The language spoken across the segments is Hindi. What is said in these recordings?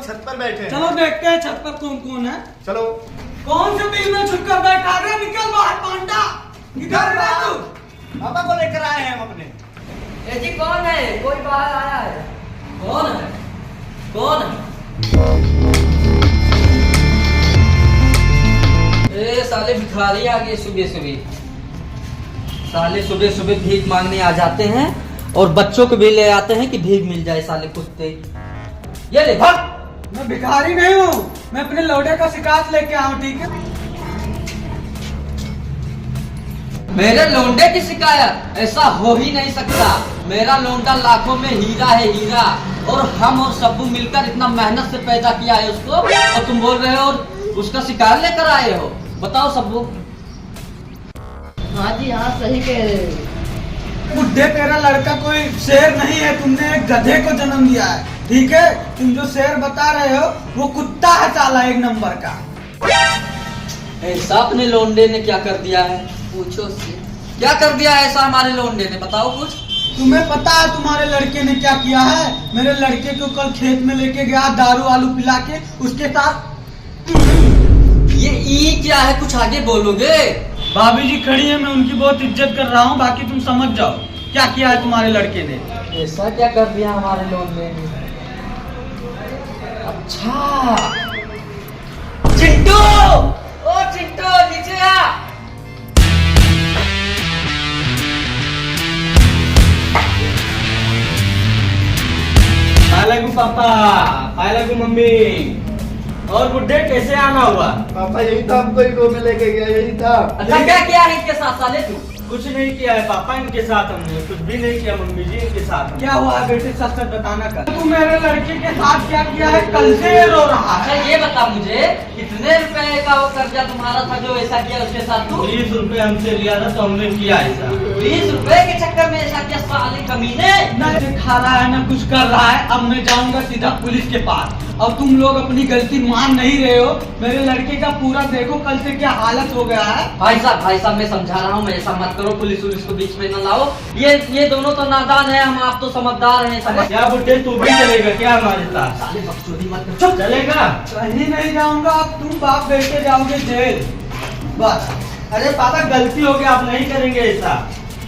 छत पर बैठे हैं। चलो देखते हैं छत पर कौन कौन है। चलो। कौन से बिल में छुप कर बैठा रे? निकल बाहर पांडा। किधर है तू? पापा को लेकर आए हैं हम अपने। ए जी कौन है? कोई बाहर आया है। कौन है? कौन है? ए साले भिखारी आ गए सुबह सुबह। साले सुबह सुबह भीख मांगने आ जाते हैं और बच्चों को भी ले आते हैं कि भीख मिल जाए। साले कुत्ते, ये ले भाग। मैं भिखारी नहीं हूँ, मैं अपने लौड़े का शिकायत लेके आऊँ, ठीक है? मेरे लोंडे की शिकायत? ऐसा हो ही नहीं सकता। मेरा लोंडा लाखों में हीरा है, हीरा। और हम और सब्बू मिलकर इतना मेहनत से पैदा किया है उसको, और तुम बोल रहे हो उसका शिकार लेकर आए हो? बताओ सब्बू। हाँ जी हाँ, सही कह रहे हो। बुड्ढे, तेरा लड़का कोई शेर नहीं है, तुमने एक गधे को जन्म दिया है, ठीक है? तुम जो शेर बता रहे हो वो कुत्ता है साला, एक नंबर का। ऐसा अपने लोंडे ने क्या कर दिया है? पूछो उससे। क्या कर दिया है ऐसा हमारे लोंडे ने? बताओ कुछ। तुम्हें पता है तुम्हारे लड़के ने क्या किया है? मेरे लड़के को कल खेत में लेके गया, दारू आलू पिला के उसके साथ। ये ई क्या है? कुछ आगे बोलोगे? भाभी जी खड़ी है, मैं उनकी बहुत इज्जत कर रहा हूँ, बाकी तुम समझ जाओ क्या किया है तुम्हारे लड़के ने। ऐसा क्या कर दिया हमारे लोंडे ने? अच्छा, चिंटू, ओ चिंटू नीचे आ। पायला गु पापा, पायला गु मम्मी। और बुड्ढे कैसे आना हुआ? पापा यही था, हमको ही घूमने लेके गया, यही था। अच्छा क्या किया है इनके साथ साले तू? कुछ नहीं किया है पापा इनके साथ, हमने कुछ भी नहीं किया मम्मी जी इनके साथ। क्या हुआ है बेटे, सच सच बताना। कर तू मेरे लड़के के साथ क्या किया है? कल से ये रो रहा अच्छा है। ये बता मुझे, कितने रुपए का वो कर्जा तुम्हारा था जो ऐसा किया उसके साथ तू? 20 रुपए हमसे लिया था तो हमने किया ऐसा। 20 रुपए के चक्कर में ऐसा किया साले कमीने? ना खा रहा है ना कुछ कर रहा है। अब मैं जाऊंगा सीधा पुलिस के पास। अब तुम लोग अपनी गलती मान नहीं रहे हो। मेरे लड़के का पूरा देखो कल से क्या हालत हो गया है। भाई साहब मैं समझा रहा हूँ, ऐसा मत करो, पुलिस को बीच में न लाओ। ये दोनों तो नादान है, हम आप तो समझदार हैं। समझ क्या बुड्ढे तू भी चलेगा क्या हमारे साथ? साले बकचोदी मत कर। चुप। चलेगा? कहीं नहीं जाऊंगा, अब तुम बाप बेटे जाओगे जेल बस। अरे पापा गलती हो गया, आप नहीं करेंगे ऐसा।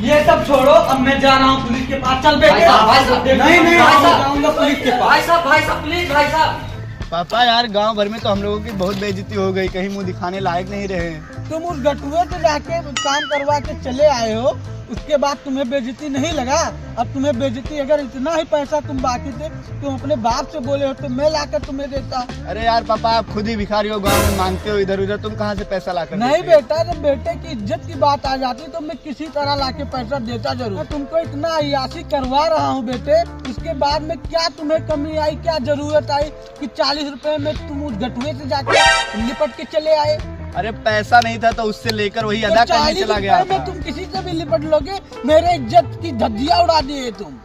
ये सब छोड़ो, अब मैं जा रहा हूँ पुलिस के पास। चल बेटे। भाई साहब, नहीं जाऊंगा पुलिस के पास। भाई साहब प्लीज भाई साहब। पापा यार गांव भर में तो हम लोगों की बहुत बेइज्जती हो गई, कहीं मुंह दिखाने लायक नहीं रहे। तुम उस गटुए से जाके काम करवा के चले आए हो, उसके बाद तुम्हें बेइज्जती नहीं लगा? अब तुम्हें बेइज्जती, अगर इतना ही पैसा तुम बाकी थे, तुम अपने बाप से बोले हो तो मैं लाकर तुम्हें देता। अरे यार पापा, आप खुद ही भिखारी हो, गांव में मांगते हो इधर उधर, तुम कहाँ से पैसा लाकर नहीं देते? बेटा, जब बेटे की इज्जत की बात आ जाती तो मैं किसी तरह लाके पैसा देता जरूर। मैं तुमको इतना अय्याशी करवा रहा हूँ बेटे, उसके बाद में क्या तुम्हें कमी आई, क्या जरूरत आई कि 40 रुपए में तुम उस गटुए से जाके लिपट के चले आए? अरे पैसा नहीं था तो उससे लेकर वही अदा करने 40 चला गया रुपए में था। तुम किसी से भी लिपट लोगे? मेरे इज्जत की धज्जियां उड़ा दिए तुम।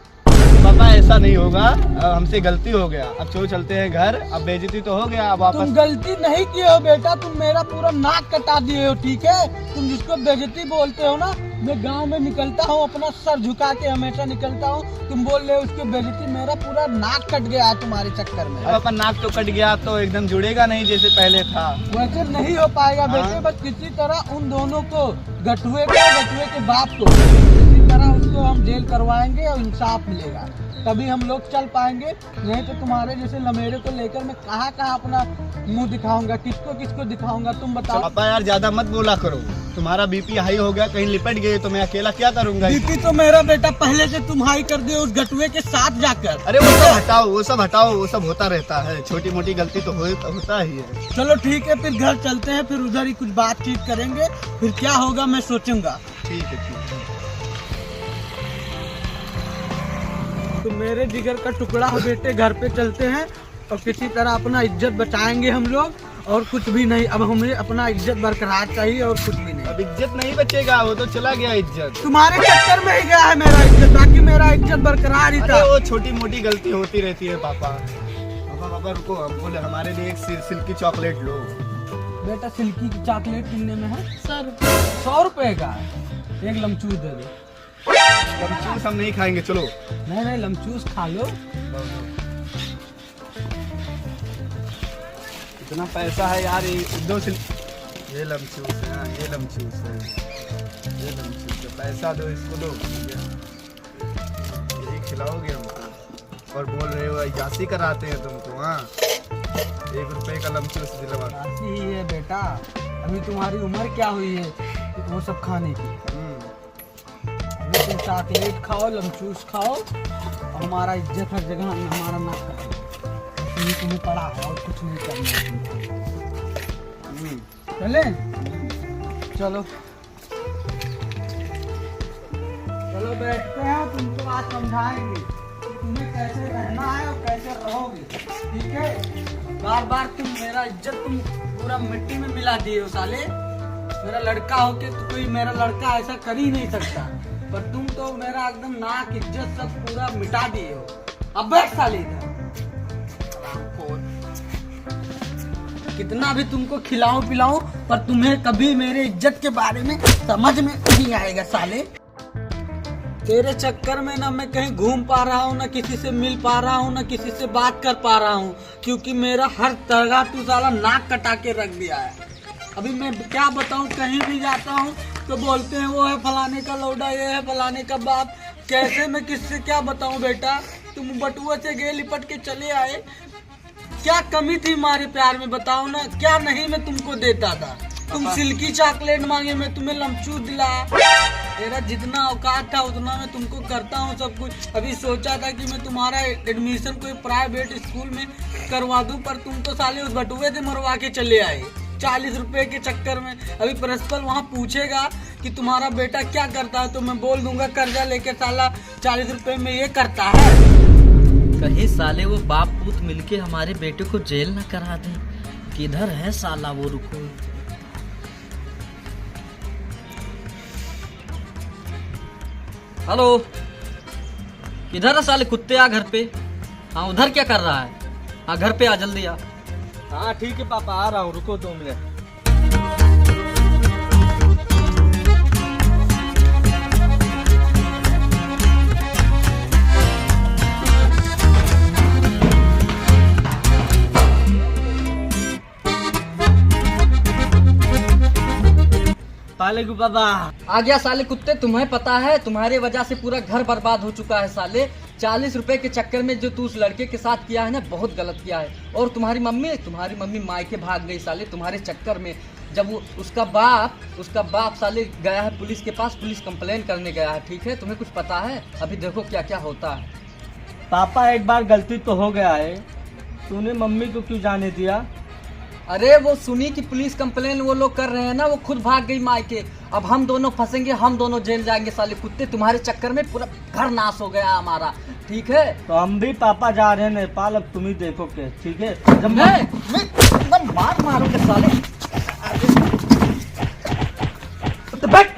पापा ऐसा नहीं होगा, हमसे गलती हो गया, अब चलते हैं घर, अब बेइज्जती तो हो गया, अब वापस। तुम गलती नहीं किए हो बेटा, तुम मेरा पूरा नाक कटा दिए हो, ठीक है? तुम जिसको बेइज्जती बोलते हो ना, मैं गांव में निकलता हूँ अपना सर झुका के हमेशा निकलता हूँ, तुम बोल रहे हो उसकी बेइज्जती। मेरा पूरा नाक कट गया है तुम्हारे चक्कर में। पापा नाक तो कट गया तो एकदम जुड़ेगा नहीं जैसे पहले था। वैसे नहीं हो पाएगा बेटे, हाँ। बस किसी तरह उन दोनों को, गटुए के बाप को, किसी तरह उसको हम जेल करवाएंगे और इंसाफ मिलेगा, तभी हम लोग चल पाएंगे। नहीं तो तुम्हारे जैसे लमेरे को लेकर मैं कहाँ अपना मुंह दिखाऊंगा, किसको दिखाऊंगा, तुम बताओ। पापा यार ज्यादा मत बोला करो, तुम्हारा बीपी हाई हो गया, कहीं लिपट गए तो मैं अकेला क्या करूंगा? बीपी तो मेरा बेटा पहले से तुम हाई कर दिए उस गटुए के साथ जाकर। अरे वो सब हटाओ, वो सब होता रहता है, छोटी मोटी गलती तो होता ही है। चलो ठीक है, फिर घर चलते हैं, फिर उधर ही कुछ बातचीत करेंगे, फिर क्या होगा मैं सोचूंगा। ठीक है। तो मेरे जिगर का टुकड़ा हो बेटे, घर पे चलते हैं और किसी तरह अपना इज्जत बचाएंगे हम लोग, और कुछ भी नहीं। अब हमें अपना इज्जत बरकरार चाहिए और कुछ भी नहीं। अब इज्जत नहीं बचेगा, वो तो चला गया इज्जत। तुम्हारे चक्कर में ही गया है मेरा इज्जत, बाकी मेरा इज्जत बरकरार ही था। अरे वो छोटी मोटी गलती होती रहती है पापा। पापा रुको, हम बोले हमारे लिए एक सिल्की चॉकलेट लो। बेटा सिल्की की चॉकलेट कितने में है? 100 रुपए का है। एक लमचूस दे दो। लमचूस हम नहीं खाएंगे, चलो। नहीं लमचूस खा लो। इतना पैसा है यार, ये लमचूस है, हाँ, ये लमचूस है, ये लमचूस है। पैसा दो इसको, दो यही खिलाओगे हमको और बोल रहे हो अयासी कराते हैं तुमको। हाँ, 1 रुपए का लमचूस दिलवा। ऐसी ही है बेटा, अभी तुम्हारी उम्र क्या हुई है कि वो सब खाने की। अभी तुम चॉकलेट खाओ, लमचूस खाओ और हमारा इज्जत हर जगह हमारा ना करो। तुम्हें पड़ा है और कुछ नहीं करना है। चले चलो चलो बैठते हैं, तुमको आज समझाएंगे कि तुम्हें कैसे रहना है और कैसे रहोगे, ठीक है। बार बार तुम मेरा इज्जत तुम पूरा मिट्टी में मिला दिए हो साले। मेरा लड़का हो के तो कोई मेरा लड़का ऐसा कर ही नहीं सकता, पर तुम तो मेरा एकदम नाक इज्जत सब पूरा मिटा दिए हो। अब बैठ साले इधर। कितना भी तुमको खिलाऊं पिलाऊं पर तुम्हें कभी मेरे इज्जत के बारे में समझ में नहीं आएगा साले। तेरे चक्कर में ना मैं कहीं घूम पा रहा हूँ, ना किसी से मिल पा रहा हूँ, ना किसी से बात कर पा रहा हूँ, क्योंकि मेरा हर तरह तू साला नाक कटा के रख दिया है। अभी मैं क्या बताऊँ, कहीं भी जाता हूँ तो बोलते हैं वो है फलाने का लौड़ा, ये है फलाने का बाप। कैसे मैं किससे क्या बताऊँ बेटा, तुम बटुआ से गए लिपट के चले आए। क्या कमी थी हमारे प्यार में बताओ ना, क्या नहीं मैं तुमको देता था। तुम सिल्की चॉकलेट मांगे, मैं तुम्हें लमचूस दिलाया। मेरा जितना औकात था उतना मैं तुमको करता हूँ सब कुछ। अभी सोचा था कि मैं तुम्हारा एडमिशन कोई प्राइवेट स्कूल में करवा दूं, पर तुम तो साले उस बटुए से मरवा के चले आए 40 रुपए के चक्कर में। अभी प्रिंसिपल वहाँ पूछेगा कि तुम्हारा बेटा क्या करता है, तो मैं बोल दूंगा कर्जा लेके साला 40 रुपए में ये करता है। कहीं साले वो बाप पूत मिलके हमारे बेटे को जेल न करा दे। किधर है साला वो, रुको। हेलो, किधर है साले कुत्ते, आ घर पे। हाँ, उधर क्या कर रहा है। हाँ, घर पे आ, जल्दी आ। हाँ ठीक है पापा, आ रहा हूँ, रुको 2 मिनट। पाले को बाबा आ गया साले कुत्ते। तुम्हें पता है तुम्हारे वजह से पूरा घर बर्बाद हो चुका है साले। 40 रुपए के चक्कर में जो तू उस लड़के के साथ किया है ना, बहुत गलत किया है। और तुम्हारी मम्मी मायके भाग गई साले तुम्हारे चक्कर में। जब वो उसका बाप साले गया है पुलिस के पास, पुलिस कंप्लेन करने गया है, ठीक है। तुम्हें कुछ पता है, अभी देखो क्या क्या होता है। पापा एक बार गलती तो हो गया है, तूने मम्मी को क्यों जाने दिया। अरे वो सुनी कि पुलिस कंप्लेन वो लोग कर रहे हैं ना, वो खुद भाग गई मायके। अब हम दोनों फंसेंगे, हम दोनों जेल जाएंगे साले कुत्ते। तुम्हारे चक्कर में पूरा घर नाश हो गया हमारा, ठीक है। तो हम भी पापा जा रहे हैं नेपाल, अब तुम ही देखो के, ठीक है। जब मैं मारूंगा साले। तो बैठ।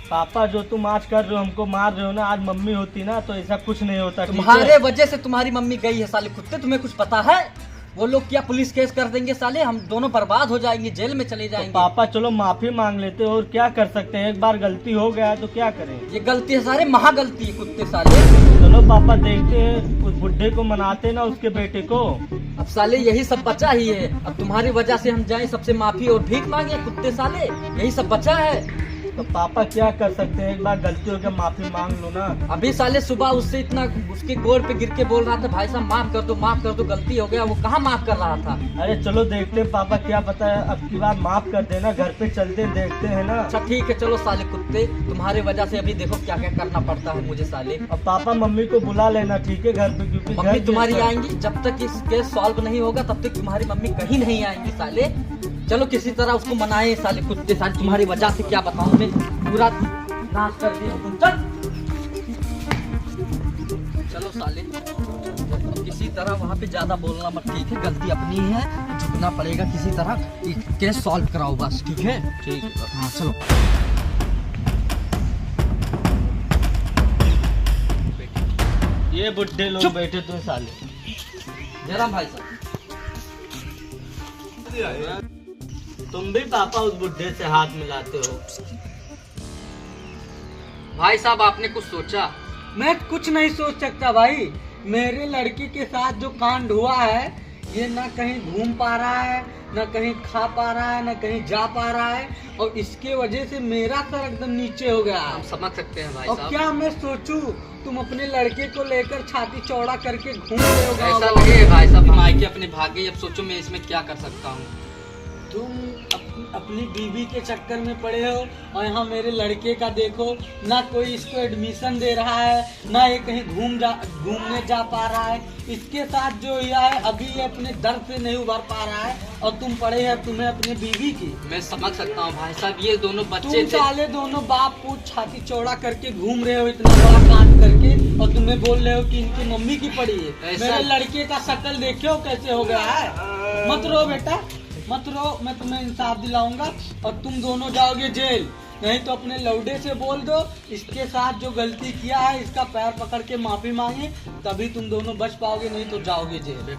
पापा जो तुम आज कर रहे हो, हमको मार रहे हो ना, आज मम्मी होती ना तो ऐसा कुछ नहीं होता। तुम्हारे वजह से तुम्हारी मम्मी गई है साले कुत्ते, तुम्हें कुछ पता है। वो लोग क्या पुलिस केस कर देंगे साले, हम दोनों बर्बाद हो जाएंगे, जेल में चले जाएंगे। तो पापा चलो माफी मांग लेते, और क्या कर सकते हैं, एक बार गलती हो गया तो क्या करें। ये गलती है सारे, महा गलती है कुत्ते साले। चलो पापा देखते हैं, उस बुढ़े को मनाते ना, उसके बेटे को। अब साले यही सब बचा ही है। अब तुम्हारी वजह से हम जाएं सबसे माफी और भीख मांगे कुत्ते साले, यही सब बचा है। तो पापा क्या कर सकते हैं, एक बार गलती हो गया माफी मांग लो ना। अभी साले सुबह उससे इतना उसके गोड़ पे गिर के बोल रहा था, भाई साहब माफ कर दो, गलती हो गया। वो कहाँ माफ कर रहा था। अरे चलो देखते हैं पापा, क्या पता है अब की बार माफ कर देना, घर पे चलते देखते हैं ना। अच्छा ठीक है, चलो साले कुत्ते, तुम्हारे वजह से अभी देखो क्या क्या करना पड़ता है मुझे साले। अब पापा मम्मी को बुला लेना, ठीक है, घर पे, क्योंकि मम्मी घर तुम्हारी जैसा- आएंगी जब तक इस केस सॉल्व नहीं होगा, तब तक तुम्हारी मम्मी कहीं नहीं आएंगी साले। चलो किसी तरह उसको मनाए साले कुत्ते साले, तुम्हारी वजह से क्या बताऊं मैं, पूरा नाश कर दिया तुम। चलो साले, किसी तरह वहाँ पे ज्यादा बोलना मत, ठीक है। गलती अपनी है, झुकना पड़ेगा किसी तरह, केस सॉल्व कराओ बस, ठीक है। ठीक, हाँ चलो। ये बुढ़े लोग बैठे तुम साले। जयराम भाई साहब, तुम भी पापा उस बुढ़े से हाथ मिलाते हो। भाई साहब आपने कुछ सोचा। मैं कुछ नहीं सोच सकता भाई, मेरे लड़की के साथ जो कांड हुआ है ये ना कहीं घूम पा रहा है, ना कहीं खा पा रहा है, ना कहीं जा पा रहा है, और इसके वजह से मेरा सर एकदम नीचे हो गया हम है। समझ सकते हैं भाई और साहब। क्या मैं सोचूं, तुम अपने लड़के को लेकर छाती चौड़ा करके घूम रहे हो गाँव ऐसा गाँव। नहीं है भाई साहब, मायके अपने भाग्य, अब सोचो मैं इसमें क्या कर सकता हूँ। तुम अपनी बीवी के चक्कर में पड़े हो, और यहाँ मेरे लड़के का देखो, ना कोई इसको एडमिशन दे रहा है, ना ये कहीं घूमने जा पा रहा है। इसके साथ जो हुआ है, अभी ये अपने दर्द से नहीं उभर पा रहा है, और तुम पड़े हैं तुम्हें अपनी बीवी की। मैं समझ सकता हूँ भाई साहब, ये दोनों बच्चे तुम थे। साले दोनों बाप पूछ छाती चौड़ा करके घूम रहे हो इतना बड़ा कांड करके, और तुम्हें बोल रहे हो कि इनकी मम्मी की पड़ी है। ऐसा- मेरे लड़के का शक्ल देखियो कैसे हो गया है। मत रो बेटा, मत रो, मैं तुम्हें इंसाफ दिलाऊंगा, और तुम दोनों जाओगे जेल। नहीं तो अपने लौडे से बोल दो, इसके साथ जो गलती किया है इसका पैर पकड़ के माफी मांगे, तभी तुम दोनों बच पाओगे, नहीं तो जाओगे जेल।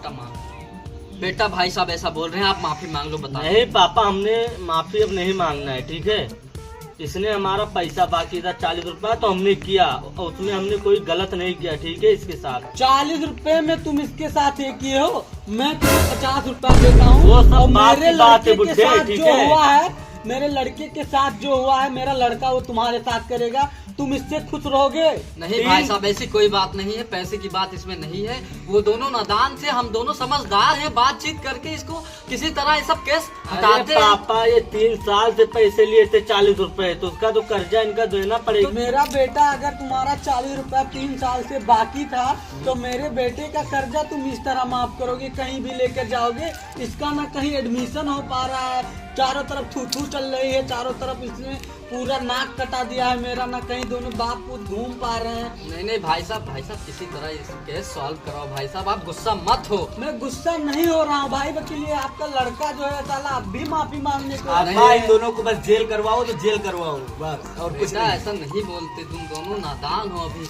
बेटा भाई साहब ऐसा बोल रहे हैं, आप माफी मांग लो। बताओ। नहीं पापा, हमने माफी अब नहीं मांगना है, ठीक है। इसने हमारा पैसा बाकी था 40 रुपया, तो हमने किया, और उसमें हमने कोई गलत नहीं किया, ठीक है। इसके साथ 40 रुपए में तुम इसके साथ ये किए हो, मैं तुम्हें 50 रुपया देता हूँ। वो सब और बात मेरे की बात है लड़के के बुड्ढे, साथ ठीक जो है। हुआ है, मेरे लड़के के साथ जो हुआ है, मेरा लड़का वो तुम्हारे साथ करेगा, तुम इससे खुश रहोगे? नहीं भाई साहब, ऐसी कोई बात नहीं है, पैसे की बात इसमें नहीं है। वो दोनों नादान थे, हम दोनों समझदार हैं, बातचीत करके इसको किसी तरह ये सब केस हटाते अरे हैं। पापा, ये 3 साल से पैसे लिए थे 40 रुपए, तो उसका तो कर्जा इनका देना तो पड़ेगा। मेरा बेटा, अगर तुम्हारा 40 रुपया 3 साल से बाकी था, तो मेरे बेटे का कर्जा तुम इस तरह माफ करोगे, कहीं भी लेकर जाओगे? इसका ना कहीं एडमिशन हो पा रहा है, चारों तरफ थू थू चल रही है, चारों तरफ इसने पूरा नाक कटा दिया है मेरा, ना कहीं दोनों बाप पूत घूम पा रहे हैं। नहीं भाई साहब किसी तरह इस केस सॉल्व कराओ भाई साहब, आप गुस्सा मत हो। मैं गुस्सा नहीं हो रहा हूँ भाई, वकील ये आपका लड़का जो है साला अब भी माफी मांगने को पापा, इन दोनों को बस जेल करवाओ तो जेल करवाओ, बस, और कुछ बेटा नहीं। ऐसा नहीं बोलते, तुम दोनों नादान हो अभी,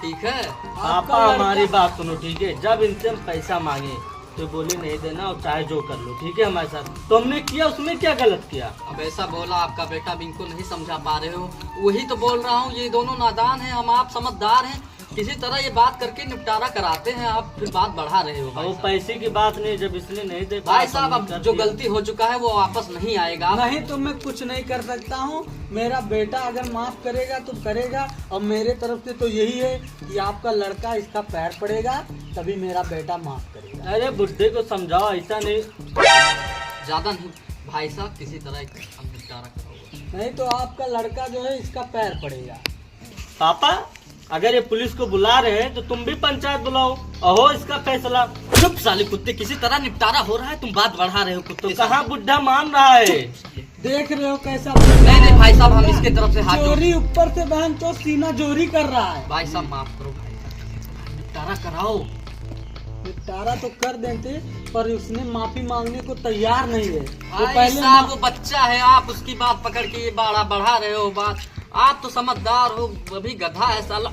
ठीक है। पापा हमारी बात सुनो, ठीक है। जब इनसे हम पैसा मांगे तो बोले नहीं देना, और चाहे जो कर लो, ठीक है, हमारे साथ। तो हमने किया, उसमें क्या गलत किया? अब ऐसा बोला आपका बेटा, अब इनको नहीं समझा पा रहे हो, वही तो बोल रहा हूँ, ये दोनों नादान हैं, हम आप समझदार हैं, किसी तरह ये बात करके निपटारा कराते हैं, आप फिर बात बढ़ा रहे हो भाई वो साहब। पैसे की बात नहीं, जब इसने नहीं दे भाई पाया तो साहब, हमने अब कर जो दिया। गलती हो चुका है वो वापस नहीं आएगा। नहीं तो मैं कुछ नहीं कर सकता हूँ। मेरा बेटा अगर माफ करेगा तो करेगा, और मेरे तरफ से तो यही है कि आपका लड़का इसका पैर पड़ेगा, तभी मेरा बेटा माफ करेगा। अरे बुड्ढे को समझाओ, ऐसा नहीं। ज्यादा नहीं भाई साहब, किसी तरह एक निपटारा कराओ। नहीं तो आपका लड़का जो है इसका पैर पड़ेगा। पापा, अगर ये पुलिस को बुला रहे हैं तो तुम भी पंचायत बुलाओ, अहो इसका फैसला। चुप साले कुत्ते, किसी तरह निपटारा हो रहा है, तुम बात बढ़ा रहे हो कुत्ते। तो कहाँ बुड्ढा मान रहा है? देख रहे हो कैसा? नहीं भाई साहब, हम इसके तरफ से हाथ जोड़। चोरी ऊपर से बहन तो सीना चोरी कर रहा है। भाई साहब माफ करो भाई साहब, निपटारा कराओ। निपटारा तो कर देते, पर उसने माफी मांगने को तैयार नहीं है। वो भाई पहले साहब वो बच्चा है, आप उसकी बात पकड़ के ये बढ़ा रहे हो बात। आप तो समझदार हो, अभी गधा है साला।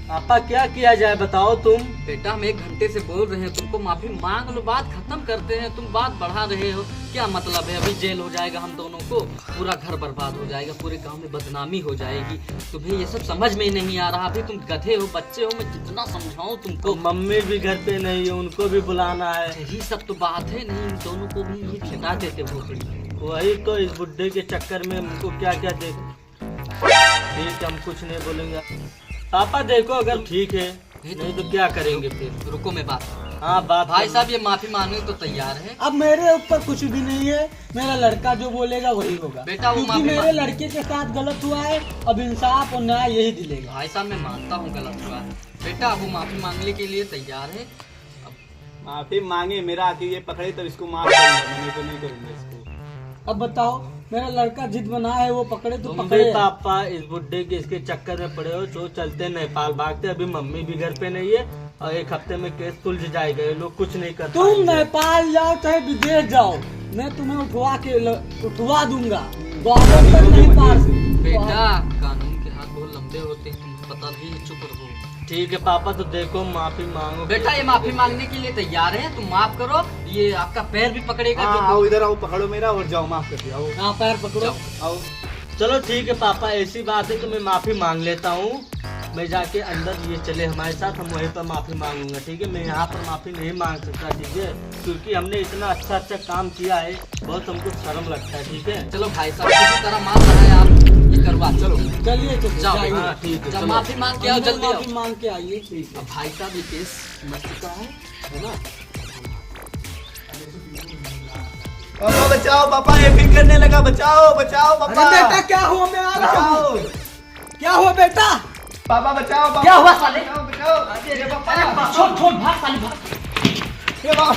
पापा क्या किया जाए बताओ तुम। बेटा हम 1 घंटे से बोल रहे हैं तुमको, माफी मांग लो, बात खत्म करते हैं, तुम बात बढ़ा रहे हो। क्या मतलब है, अभी जेल हो जाएगा हम दोनों को, पूरा घर बर्बाद हो जाएगा, पूरे गांव में बदनामी हो जाएगी। तुम्हें ये सब समझ में ही नहीं आ रहा, अभी तुम गधे हो, बच्चे हो, मैं जितना समझाऊं तुमको। मम्मी भी घर पे नहीं है, उनको भी बुलाना है। यही सब तो बात है, नहीं इन दोनों को भी ये खिला देते भोसड़ी। वही तो, इस बुड्ढे के चक्कर में हमको क्या क्या देख। ठीक, हम कुछ नहीं बोलेंगे। पापा देखो, अगर ठीक है, नहीं तो क्या करेंगे फिर। रुको मैं बात। हाँ बात भाई कर- साहब ये माफी मांगने को तैयार है। अब मेरे ऊपर कुछ भी नहीं है, मेरा लड़का जो बोलेगा वही होगा। बेटा, वो क्योंकि माफी मेरे मांग- लड़के के साथ गलत हुआ है, अब इंसाफ और न्याय यही दिलेगा। भाई साहब मैं मानता हूँ गलत हुआ है, बेटा वो माफी मांगने के लिए तैयार है। माफी मांगे, मेरा आके ये पकड़े तब इसको माफ करूंगा, मैं तो नहीं करूंगा इसको। अब बताओ, मेरा लड़का जिद बना है, वो पकड़े तो तुम पकड़े। भी पापा इस बुड्ढे के इसके चक्कर में पड़े हो, जो चलते नेपाल भागते। अभी मम्मी भी घर पे नहीं है, और 1 हफ्ते में केस सुलझ जाएगा, ये लोग कुछ नहीं कर तुम पाएंगे। नेपाल जाओ चाहे विदेश जाओ, मैं तुम्हें उठवा दूंगा, बॉर्डर तक नहीं पार। बेटा कानून के हाथ बहुत लंबे होते हैं, तुम्हें पता भी है, चुप रहो। ठीक है पापा, तो देखो माफी मांगो। बेटा ये माफी मांगने के लिए तैयार है, तुम माफ करो, ये आपका पैर भी पकड़ेगा। हाँ, जो- आओ इधर आओ, पकड़ो मेरा और जाओ, माफ कर दिया। आओ हाँ, पैर पकड़ो। जाओ। आओ। चलो ठीक है पापा, ऐसी बात है तो मैं माफी मांग लेता हूँ। मैं जाके अंदर ये चले हमारे साथ, हम वहीं पर माफ़ी मांगूंगा, ठीक है। मैं यहाँ पर माफ़ी नहीं मांग सकता, ठीक है, क्योंकि हमने इतना अच्छा काम किया है, बहुत हमको शर्म लगता है, ठीक है। चलो भाई साहब, किसी तरह माफ रहा है आप, ये करवा चलो। चलिए तो जाओ, जाइए। हाँ ठीक है, जब चलो। माफी मांग के आओ, जल्दी आओ। माफी मांग के आइए। ठीक अब भाई साहब ये केस मर चुका है ना। पापा बचाओ, पापा ये फिर करने लगा, बचाओ बचाओ अरे पापा। बेटा क्या हुआ, मैं आ रहा हूँ। क्या हुआ बेटा? पापा बचाओ पापा। क्या हुआ साले? बचाओ बचाओ। ये पापा। छोड़ छोड़, भाग साले भाग। ये पापा।